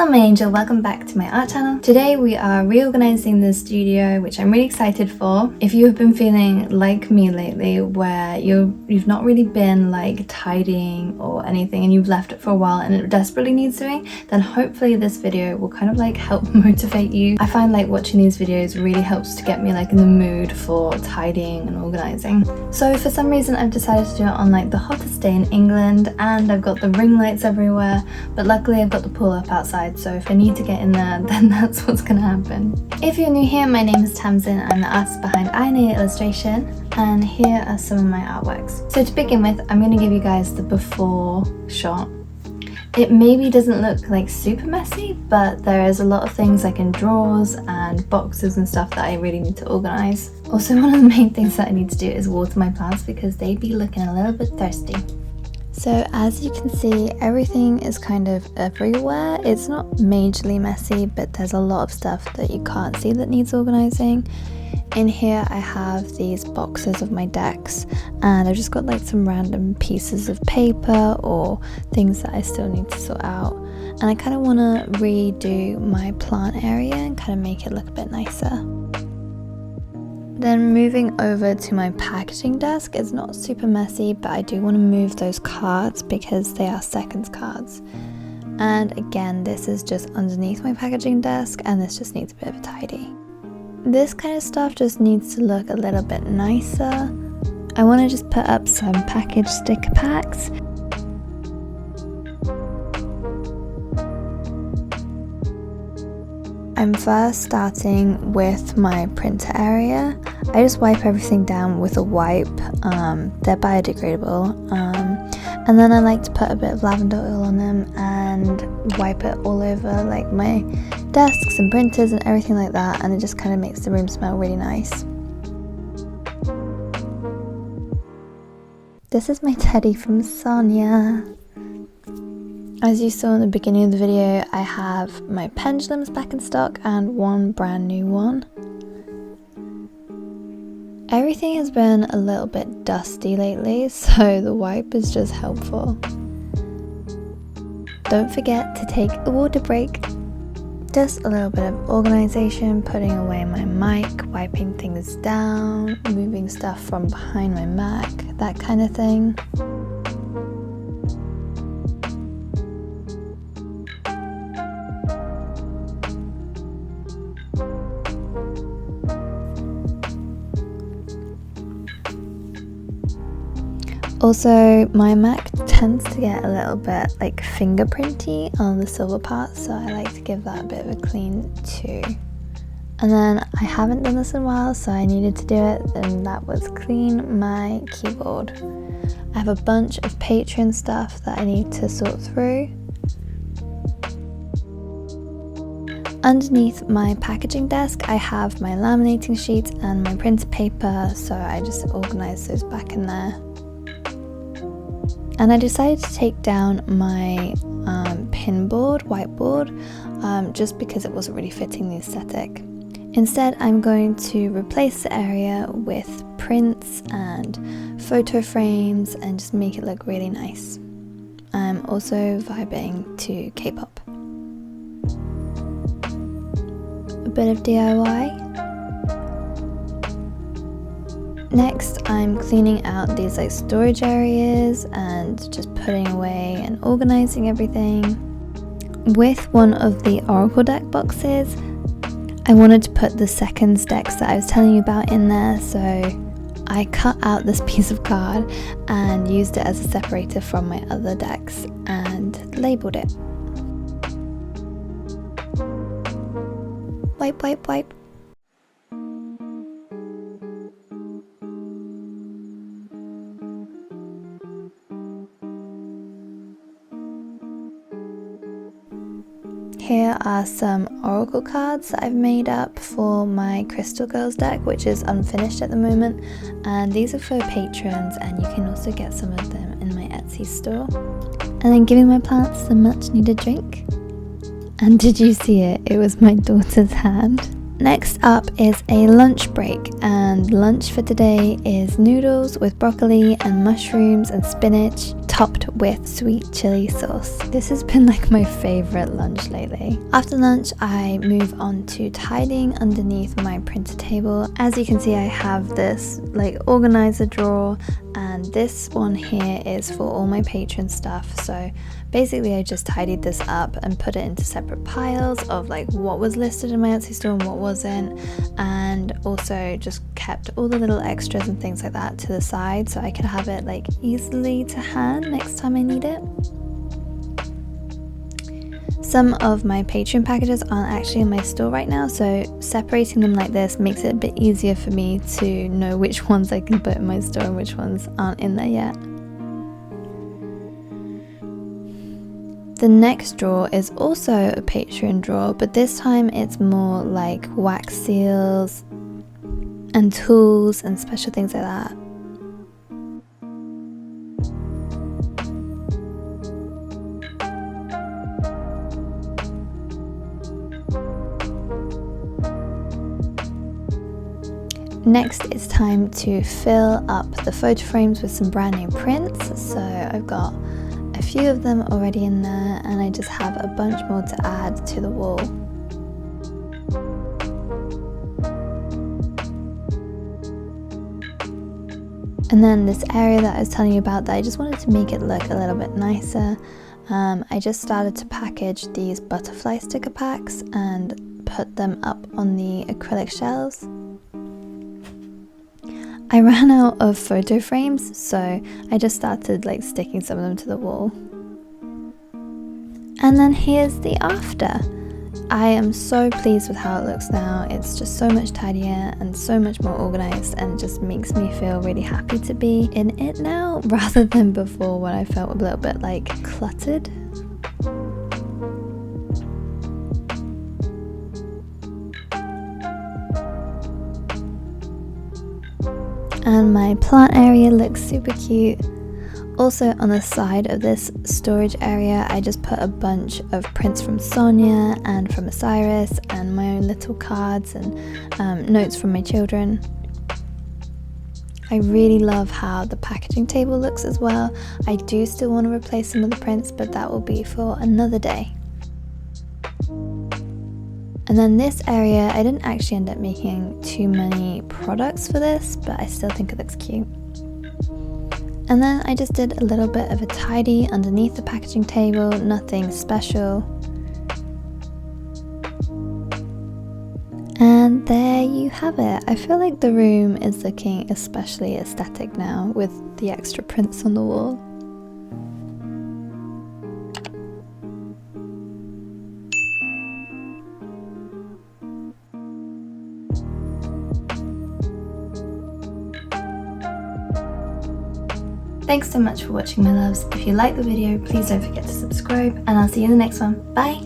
Hello my angel, welcome back to my art channel. Today we are reorganizing the studio, which I'm really excited for. If you have been feeling like me lately, where you've not really been like tidying or anything and you've left it for a while and it desperately needs doing, then hopefully this video will kind of like help motivate you. I find like watching these videos really helps to get me like in the mood for tidying and organizing. So for some reason I've decided to do it on like the hottest day in England, and I've got the ring lights everywhere, but luckily I've got the pool up outside, so if I need to get in there, then that's what's gonna happen. If you're new here, my name is Tamsin. I'm the artist behind aianaiyaillustration, Illustration, and here are some of my artworks. So to begin with, I'm gonna give you guys the before shot. It maybe doesn't look like super messy, but there is a lot of things like in drawers and boxes and stuff that I really need to organize. Also, one of the main things that I need to do is water my plants because they be looking a little bit thirsty. So as you can see, everything is kind of everywhere. It's not majorly messy, but there's a lot of stuff that you can't see that needs organizing. In here I have these boxes of my decks, and I've just got like some random pieces of paper or things that I still need to sort out. And I kind of want to redo my plant area and kind of make it look a bit nicer. Then moving over to my packaging desk, it's not super messy, but I do want to move those cards because they are seconds cards. And again, this is just underneath my packaging desk, and this just needs a bit of a tidy. This kind of stuff just needs to look a little bit nicer. I want to just put up some package sticker packs. I'm first starting with my printer area. I just wipe everything down with a wipe. They're biodegradable. And then I like to put a bit of lavender oil on them and wipe it all over like my desks and printers and everything like that, and it just kind of makes the room smell really nice. This is my teddy from Sonia. As you saw in the beginning of the video, I have my pendulums back in stock and one brand new one. Everything has been a little bit dusty lately, so the wipe is just helpful. Don't forget to take a water break. Just a little bit of organization, putting away my mic, wiping things down, moving stuff from behind my Mac, that kind of thing. Also, my Mac tends to get a little bit like fingerprinty on the silver part, so I like to give that a bit of a clean too. And then I haven't done this in a while, so I needed to do it, and that was clean my keyboard. I have a bunch of Patreon stuff that I need to sort through. Underneath my packaging desk, I have my laminating sheets and my printer paper, so I just organize those back in there. And I decided to take down my whiteboard, just because it wasn't really fitting the aesthetic. Instead, I'm going to replace the area with prints and photo frames and just make it look really nice. I'm also vibing to K-pop. A bit of DIY. Next, I'm cleaning out these like storage areas and just putting away and organizing everything. With one of the Oracle deck boxes, I wanted to put the seconds decks that I was telling you about in there, so I cut out this piece of card and used it as a separator from my other decks and labeled it. Wipe, wipe, wipe. Here are some Oracle cards that I've made up for my Crystal Girls deck, which is unfinished at the moment, and these are for patrons, and you can also get some of them in my Etsy store. And then giving my plants the much needed drink. And did you see it? It was my daughter's hand. Next up is a lunch break, and lunch for today is noodles with broccoli and mushrooms and spinach topped with sweet chili sauce. This has been like my favorite lunch lately. After lunch, I move on to tidying underneath my printer table. As you can see, I have this like organizer drawer, and this one here is for all my patron stuff. So basically I just tidied this up and put it into separate piles of like what was listed in my Etsy store and what wasn't, and also just kept all the little extras and things like that to the side so I could have it like easily to hand next time I need it. Some of my Patreon packages aren't actually in my store right now, so separating them like this makes it a bit easier for me to know which ones I can put in my store and which ones aren't in there yet. The next drawer is also a Patreon drawer, but this time it's more like wax seals and tools and special things like that. Next, it's time to fill up the photo frames with some brand new prints. So I've got a few of them already in there, and I just have a bunch more to add to the wall. And then this area that I was telling you about that I just wanted to make it look a little bit nicer, I just started to package these butterfly sticker packs and put them up on the acrylic shelves. I ran out of photo frames, so I just started like sticking some of them to the wall. And then here's the after. I am so pleased with how it looks now. It's just so much tidier and so much more organized, and it just makes me feel really happy to be in it now rather than before when I felt a little bit like cluttered. And my plant area looks super cute. Also on the side of this storage area, I just put a bunch of prints from Sonia and from Osiris and my own little cards and notes from my children. I really love how the packaging table looks as well. I do still want to replace some of the prints, but that will be for another day. And then this area, I didn't actually end up making too many products for this, but I still think it looks cute. And then I just did a little bit of a tidy underneath the packaging table, nothing special. And there you have it. I feel like the room is looking especially aesthetic now with the extra prints on the wall. Thanks so much for watching, my loves. If you liked the video, please don't forget to subscribe, and I'll see you in the next one. Bye!